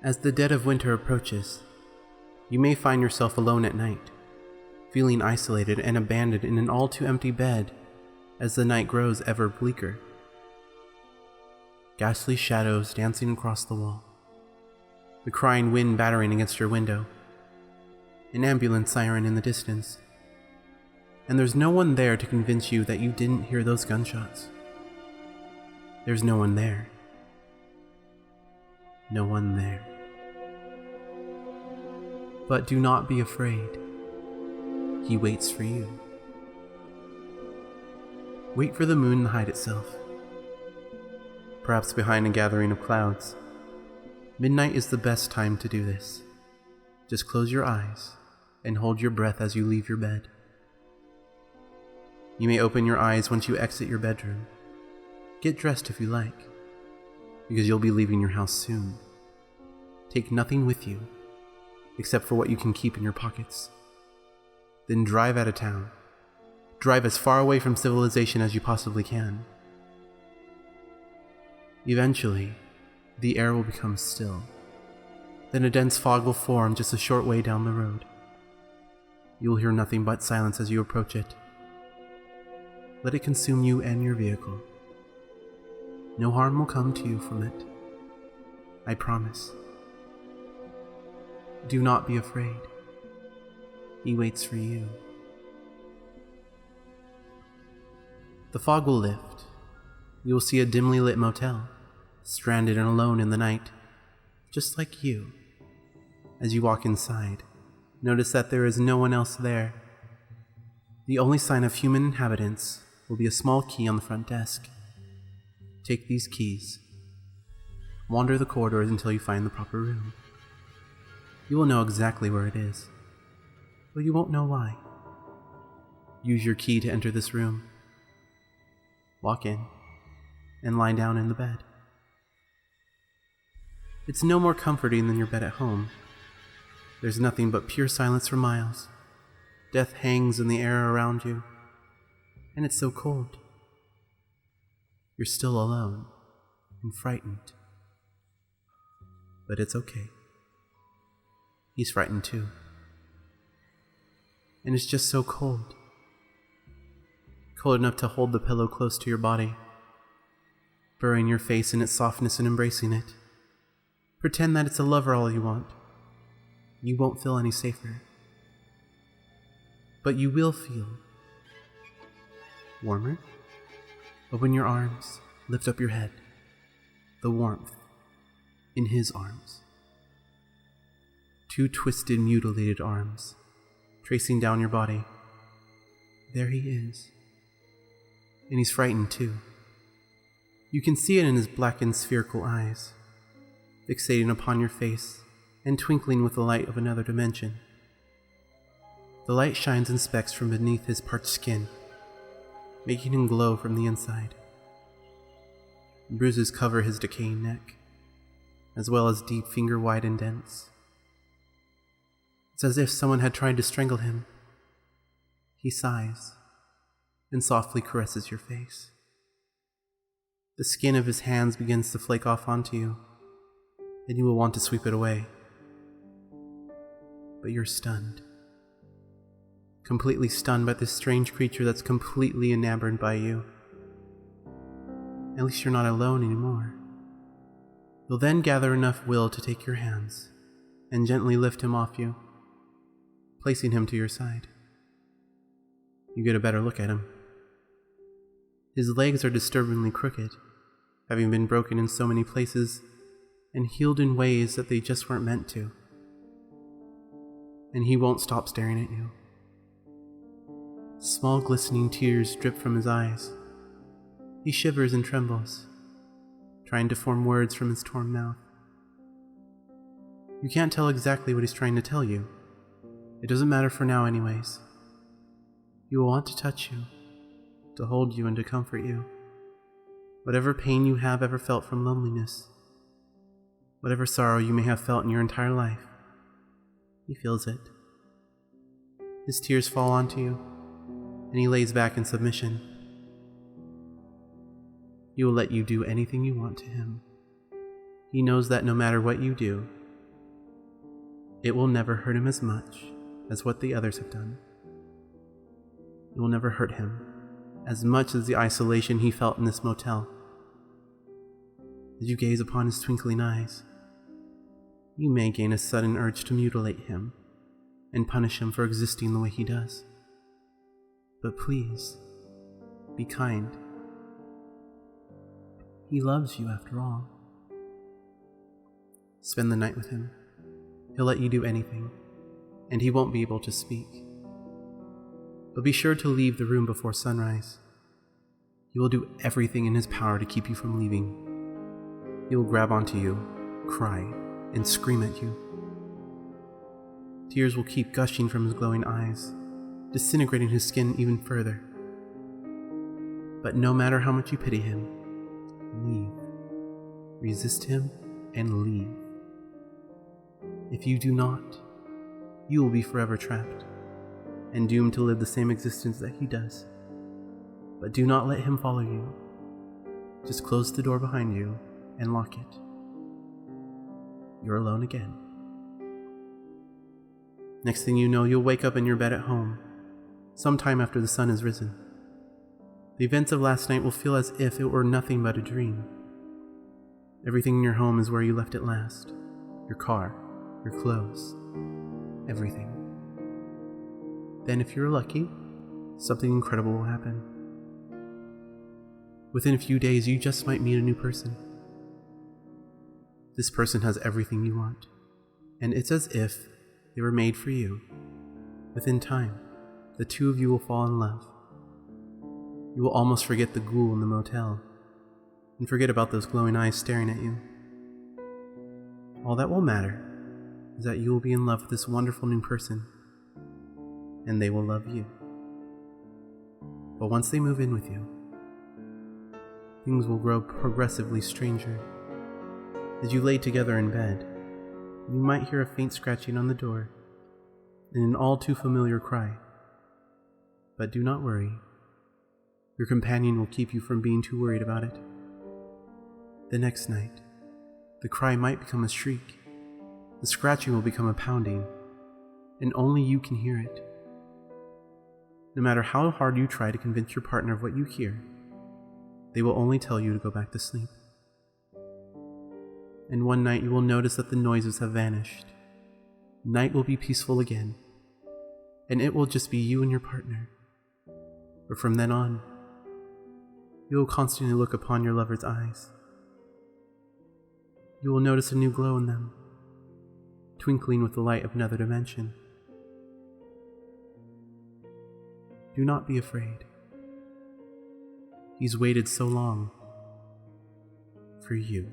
As the dead of winter approaches, you may find yourself alone at night, feeling isolated and abandoned in an all-too-empty bed as the night grows ever bleaker. Ghastly shadows dancing across the wall, the crying wind battering against your window, an ambulance siren in the distance, and there's no one there to convince you that you didn't hear those gunshots. There's no one there. No one there. But do not be afraid. He waits for you. Wait for the moon to hide itself, perhaps behind a gathering of clouds. Midnight is the best time to do this. Just close your eyes and hold your breath as you leave your bed. You may open your eyes once you exit your bedroom. Get dressed if you like, because you'll be leaving your house soon. Take nothing with you, except for what you can keep in your pockets. Then drive out of town. Drive as far away from civilization as you possibly can. Eventually, the air will become still. Then a dense fog will form just a short way down the road. You will hear nothing but silence as you approach it. Let it consume you and your vehicle. No harm will come to you from it. I promise. Do not be afraid. He waits for you. The fog will lift. You will see a dimly lit motel, stranded and alone in the night, just like you. As you walk inside, notice that there is no one else there. The only sign of human inhabitants will be a small key on the front desk. Take these keys. Wander the corridors until you find the proper room. You will know exactly where it is, but you won't know why. Use your key to enter this room. Walk in and lie down in the bed. It's no more comforting than your bed at home. There's nothing but pure silence for miles. Death hangs in the air around you, and it's so cold. You're still alone and frightened. But it's okay. He's frightened too. And it's just so cold. Cold enough to hold the pillow close to your body, burying your face in its softness and embracing it. Pretend that it's a lover all you want. You won't feel any safer. But you will feel warmer. Open your arms, lift up your head. The warmth in his arms. Two twisted, mutilated arms, tracing down your body. There he is. And he's frightened too. You can see it in his blackened spherical eyes, fixating upon your face and twinkling with the light of another dimension. The light shines in specks from beneath his parched skin, making him glow from the inside. Bruises cover his decaying neck, as well as deep finger-wide indents. It's as if someone had tried to strangle him. He sighs and softly caresses your face. The skin of his hands begins to flake off onto you, and you will want to sweep it away. But you're stunned. Completely stunned by this strange creature that's completely enamored by you. At least you're not alone anymore. You'll then gather enough will to take your hands and gently lift him off you, placing him to your side. You get a better look at him. His legs are disturbingly crooked, having been broken in so many places and healed in ways that they just weren't meant to. And he won't stop staring at you. Small glistening tears drip from his eyes. He shivers and trembles, trying to form words from his torn mouth. You can't tell exactly what he's trying to tell you. It doesn't matter for now anyways. He will want to touch you, to hold you and to comfort you. Whatever pain you have ever felt from loneliness, whatever sorrow you may have felt in your entire life, he feels it. His tears fall onto you, and he lays back in submission. He will let you do anything you want to him. He knows that no matter what you do, It will never hurt him as much as what the others have done. It will never hurt him as much as the isolation he felt in this motel. As you gaze upon his twinkling eyes, you may gain a sudden urge to mutilate him and punish him for existing the way he does. But please, be kind. He loves you after all. Spend the night with him. He'll let you do anything, and he won't be able to speak. But be sure to leave the room before sunrise. He will do everything in his power to keep you from leaving. He will grab onto you, cry, and scream at you. Tears will keep gushing from his glowing eyes, disintegrating his skin even further. But no matter how much you pity him, leave. Resist him and leave. If you do not, you will be forever trapped and doomed to live the same existence that he does. But do not let him follow you. Just close the door behind you and lock it. You're alone again. Next thing you know, you'll wake up in your bed at home, sometime after the sun has risen. The events of last night will feel as if it were nothing but a dream. Everything in your home is where you left it last. Your car, your clothes, everything. Then if you're lucky, something incredible will happen. Within a few days, you just might meet a new person. This person has everything you want, and it's as if they were made for you. Within time, the two of you will fall in love. You will almost forget the ghoul in the motel, and forget about those glowing eyes staring at you. All that will matter is that you will be in love with this wonderful new person, and they will love you. But once they move in with you, things will grow progressively stranger. As you lay together in bed, you might hear a faint scratching on the door and an all too familiar cry. But do not worry. Your companion will keep you from being too worried about it. The next night, the cry might become a shriek. The scratching will become a pounding, and only you can hear it. No matter how hard you try to convince your partner of what you hear, they will only tell you to go back to sleep. And one night you will notice that the noises have vanished. Night will be peaceful again, and it will just be you and your partner. But from then on, you will constantly look upon your lover's eyes. You will notice a new glow in them, twinkling with the light of another dimension. Do not be afraid. He's waited so long for you.